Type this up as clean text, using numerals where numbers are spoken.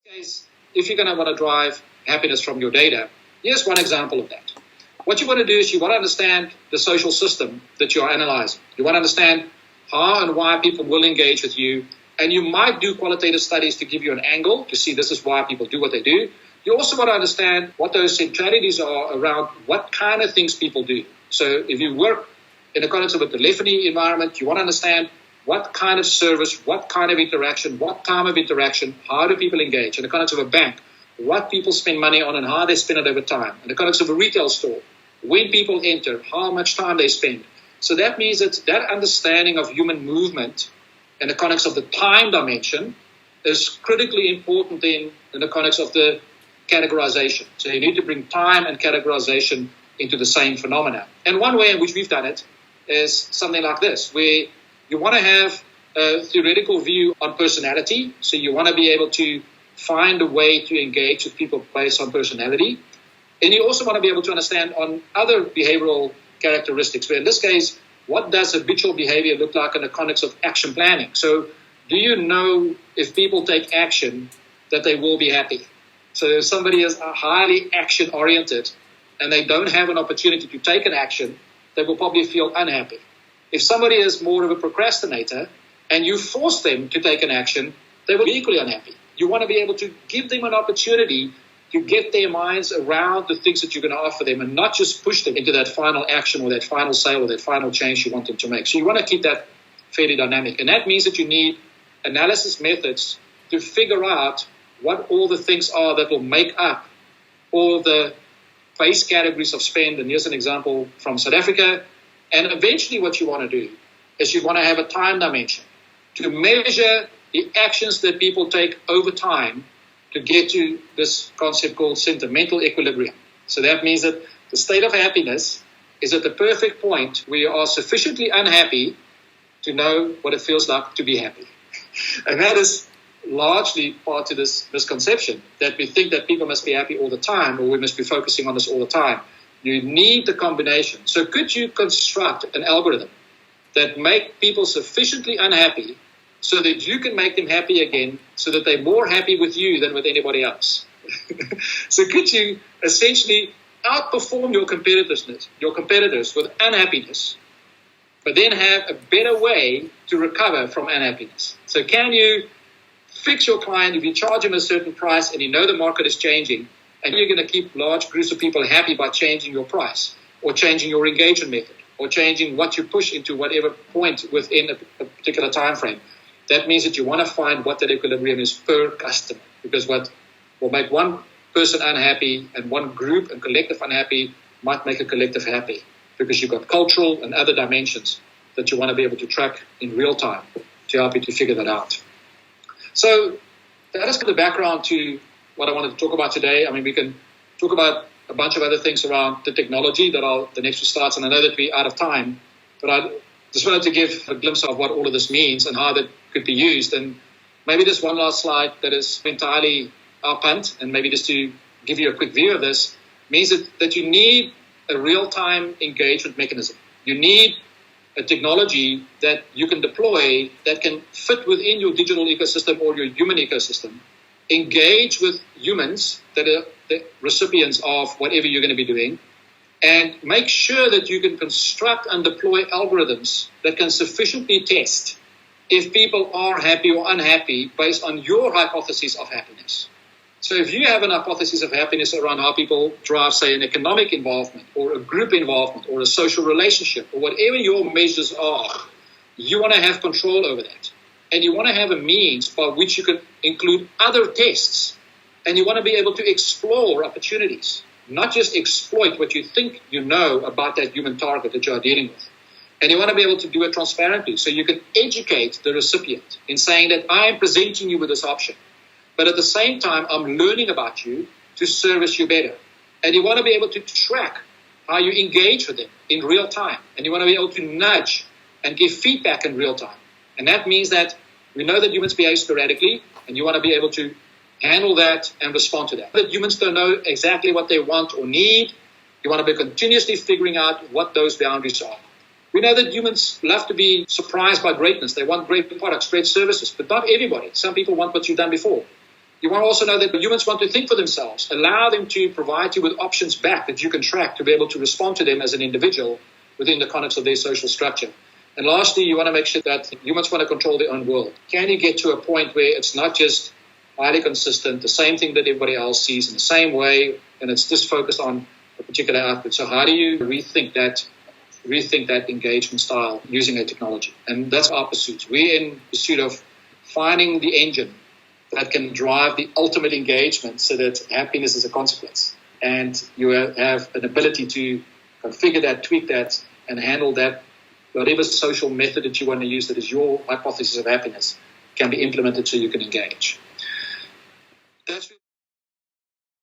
case, if you're going to want to drive happiness from your data, here's one example of that. What you want to do is you want to understand the social system that you're analyzing. You want to understand how and why people will engage with you. And you might do qualitative studies to give you an angle to see this is why people do what they do. You also want to understand what those centralities are around what kind of things people do. So if you work in a kind of a telephony environment, you want to understand what kind of service, what kind of interaction, what time of interaction, how do people engage. In the context of a bank, what people spend money on and how they spend it over time. In the context of a retail store, when people enter, how much time they spend. So that means that that understanding of human movement in the context of the time dimension is critically important in the context of the categorization. So you need to bring time and categorization into the same phenomena. And one way in which we've done it is something like this, where you want to have a theoretical view on personality. So you want to be able to find a way to engage with people based on personality. And you also want to be able to understand on other behavioral characteristics. Where in this case, what does habitual behavior look like in the context of action planning? So do you know if people take action that they will be happy? So if somebody is highly action-oriented and they don't have an opportunity to take an action, they will probably feel unhappy. If somebody is more of a procrastinator and you force them to take an action, they will be equally unhappy. You want to be able to give them an opportunity to get their minds around the things that you're going to offer them and not just push them into that final action or that final sale or that final change you want them to make. So you want to keep that fairly dynamic. And that means that you need analysis methods to figure out what all the things are that will make up all the base categories of spend. And here's an example from South Africa. And eventually what you want to do is you want to have a time dimension to measure the actions that people take over time to get to this concept called sentimental equilibrium. So that means that the state of happiness is at the perfect point where you are sufficiently unhappy to know what it feels like to be happy. And that is largely part of this misconception that we think that people must be happy all the time or we must be focusing on this all the time. You need the combination. So could you construct an algorithm that make people sufficiently unhappy so that you can make them happy again so that they're more happy with you than with anybody else? So could you essentially outperform your competitors with unhappiness, but then have a better way to recover from unhappiness? So can you fix your client if you charge him a certain price and you know the market is changing, and you're going to keep large groups of people happy by changing your price or changing your engagement method or changing what you push into whatever point within a particular time frame. That means that you want to find what that equilibrium is per customer, because what will make one person unhappy and one group and collective unhappy might make a collective happy, because you've got cultural and other dimensions that you want to be able to track in real time to help you to figure that out. So that is the background to what I wanted to talk about today. I mean, we can talk about a bunch of other things around the technology that are the next few slides, and I know that we're out of time, but I just wanted to give a glimpse of what all of this means and how that could be used. And maybe just one last slide that is entirely our punt, and maybe just to give you a quick view of this, means that you need a real-time engagement mechanism. You need a technology that you can deploy that can fit within your digital ecosystem or your human ecosystem, engage with humans that are the recipients of whatever you're going to be doing, and make sure that you can construct and deploy algorithms that can sufficiently test if people are happy or unhappy based on your hypothesis of happiness. So if you have an hypothesis of happiness around how people drive, say, an economic involvement or a group involvement or a social relationship or whatever your measures are, you want to have control over that. And you want to have a means by which you can include other tests. And you want to be able to explore opportunities, not just exploit what you think you know about that human target that you are dealing with. And you want to be able to do it transparently so you can educate the recipient in saying that I am presenting you with this option, but at the same time, I'm learning about you to service you better. And you want to be able to track how you engage with them in real time. And you want to be able to nudge and give feedback in real time. And that means that we know that humans behave sporadically, and you want to be able to handle that and respond to that. That humans don't know exactly what they want or need. You want to be continuously figuring out what those boundaries are. We know that humans love to be surprised by greatness. They want great products, great services, but not everybody. Some people want what you've done before. You want to also know that humans want to think for themselves. Allow them to provide you with options back that you can track to be able to respond to them as an individual within the context of their social structure. And lastly, you want to make sure that humans want to control their own world. Can you get to a point where it's not just highly consistent, the same thing that everybody else sees in the same way, and it's just focused on a particular output? So how do you rethink that engagement style using a technology? And that's our pursuit. We're in pursuit of finding the engine that can drive the ultimate engagement so that happiness is a consequence. And you have an ability to configure that, tweak that, and handle that. Whatever social method that you want to use that is your hypothesis of happiness can be implemented so you can engage. That's